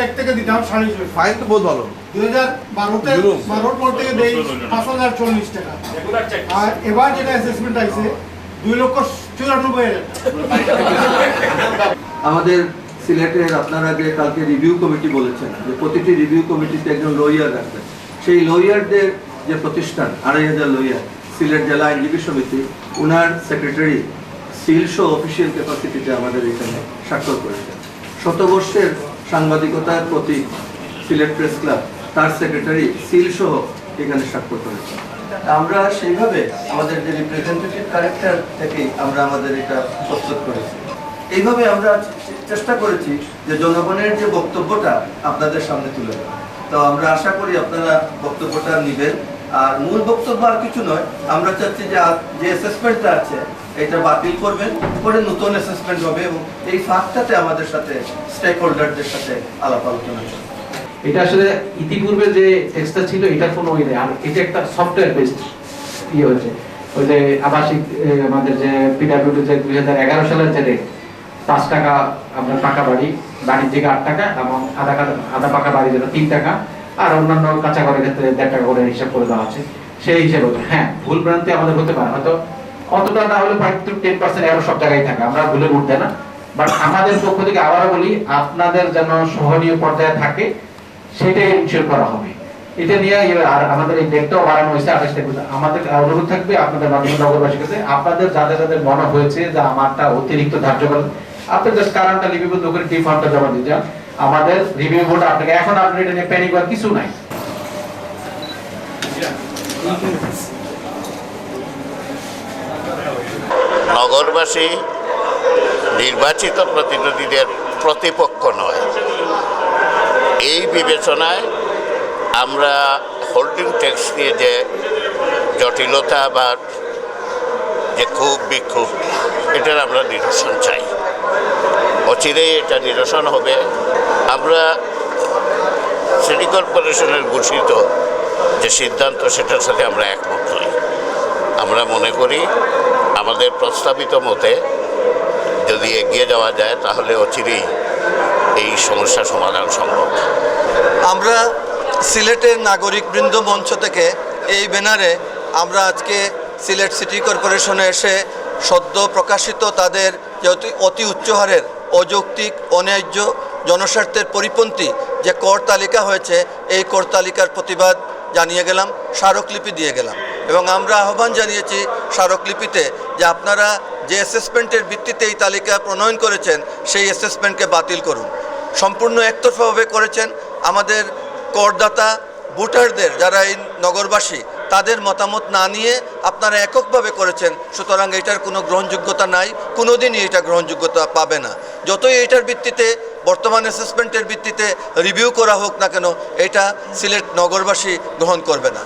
2001 থেকে দিতাম 40 ফাইন তো বহুত ভালো। 2012 পর থেকে দেই 5040 টাকা। আর এবার যেটা অ্যাসেসমেন্ট আইছে 2,94,000 টাকা। আমাদের সিলেটের আপনারা যে কালকে রিভিউ কমিটি বলেছেন যে প্রতিটি রিভিউ কমিটিতে একজন লয়ার রাখবেন, সেই লয়ারদের যে প্রতিষ্ঠান 2,500 লয়ার সিলেট জেলা আইনজীবী সমিতি, ওনার সেক্রেটারি সিল সহ অফিসিয়াল ক্যাপাসিটিতে আমাদের এখানে স্বাক্ষর করেছেন। শতবর্ষের সাংবাদিকতার প্রতীক সিলেট প্রেস ক্লাব, তার সেক্রেটারি সিল সহ এখানে স্বাক্ষর করেছেন। আমরা সেইভাবে আমাদের যে রিপ্রেজেন্টেটিভ ক্যারেক্টার থেকেই আমরা আমাদের এটা প্রস্তুত করেছি। এইভাবে আমরা চেষ্টা করেছি যে জনগণের যে বক্তব্যটা আপনাদের সামনে তুলে দেওয়া। তো আমরা আশা করি আপনারা বক্তব্যটা নেবেন। আর মূল বক্তব্য আর কিছু নয়, আমরা চাচ্ছি যে অ্যাসেসমেন্টটা আছে এটা বাতিল করবেন, করে নতুন অ্যাসেসমেন্ট হবে এবং এই ফাঁকটাতে আমাদের সাথে স্টেক হোল্ডারদের সাথে আলাপ আলোচনা করবে। এটা আসলে ইতিপূর্বে যে টেক্সটটা ছিল এটার কোনো ওই নেই, আর এটা একটা সফটওয়্যার বেসড ইয়ে হয়েছে। ওই যে আবাসিক আমাদের যে পিডাব্লিউডি যে 2011 সালের যে রেট 5 টাকা আমরা পাকা বাড়ি, বাণিজ্যিক 8 টাকা এবং আধা পাকা বাড়ি যেটা 3 টাকা, আর অন্যান্য কাঁচা ঘরের ক্ষেত্রে 1.5 টাকা করে হিসাব করে দেওয়া আছে। সেই হিসেবে হ্যাঁ ভুল ভ্রান্তি আমাদের হতে পারে, হয়তো অতটা না হলে 5-10% এরও সব জায়গায় থাকে, আমরা ভুলে উঠতে না। বাট আমাদের পক্ষ থেকে আবারও বলি, আপনাদের যেন সহনীয় পর্যায়ে থাকে সেটাই ইনশিওর করা হবে। এটা নিয়ে আর আমাদের এই ডেটটাও বাড়ানো হয়েছে 28 তারিখ। আমাদের অনুরোধ থাকবে আপনাদের মাধ্যমে নগরবাসীর কাছে, আপনাদের যাদের যাদের মনে হয়েছে যে আমারটা অতিরিক্ত ধার্য করেন, আপনাদের জাস্ট কারণটা লিপিবদ্ধ করে টি ফর্মটা জমা দিয়ে যান। আমাদের রিভিউ বোর্ড আপনাকে এখন আপনি এটা নিয়ে প্যানিক করার কিছু নাই। নগরবাসী নির্বাচিত প্রতিনিধিদের প্রতিপক্ষ নয়, এই বিবেচনায় আমরা হোল্ডিং ট্যাক্স নিয়ে যে জটিলতা বা যে ক্ষোভ বিক্ষোভ, এটার আমরা নিরসন চাই। অচিরেই এটা নিরসন হবে। আমরা সিটি কর্পোরেশনের ঘোষিত যে সিদ্ধান্ত সেটার সাথে আমরা একমত নই। আমরা মনে করি আমাদের প্রস্তাবিত মতে যদি এগিয়ে যাওয়া যায় তাহলে অচিরেই এই সমস্যা সমাধান সম্ভব। আমরা সিলেটের নাগরিকবৃন্দ মঞ্চ থেকে এই ব্যানারে আমরা আজকে সিলেট সিটি কর্পোরেশনে এসে সদ্য প্রকাশিত তাদের যে অতি উচ্চ হারের অযৌক্তিক অন্যায্য জনস্বার্থের পরিপন্থী যে কর তালিকা হয়েছে, এই কর তালিকার প্রতিবাদ জানিয়ে গেলাম, স্মারকলিপি দিয়ে গেলাম এবং আমরা আহ্বান জানিয়েছি স্মারকলিপিতে যে আপনারা যে অ্যাসেসমেন্টের ভিত্তিতে এই তালিকা প্রণয়ন করেছেন সেই অ্যাসেসমেন্টকে বাতিল করুন। সম্পূর্ণ একতরফাভাবে করেছেন। আমাদের করদাতা ভোটারদের যারা এই নগরবাসী তাদের মতামত না নিয়ে আপনারা এককভাবে করেছেন, সুতরাং এটার কোনো গ্রহণযোগ্যতা নাই, কোনোদিনই এটা গ্রহণযোগ্যতা পাবে না। যতই এটার ভিত্তিতে বর্তমান অ্যাসেসমেন্টের ভিত্তিতে রিভিউ করা হোক না কেন, এটা সিলেট নগরবাসী গ্রহণ করবে না।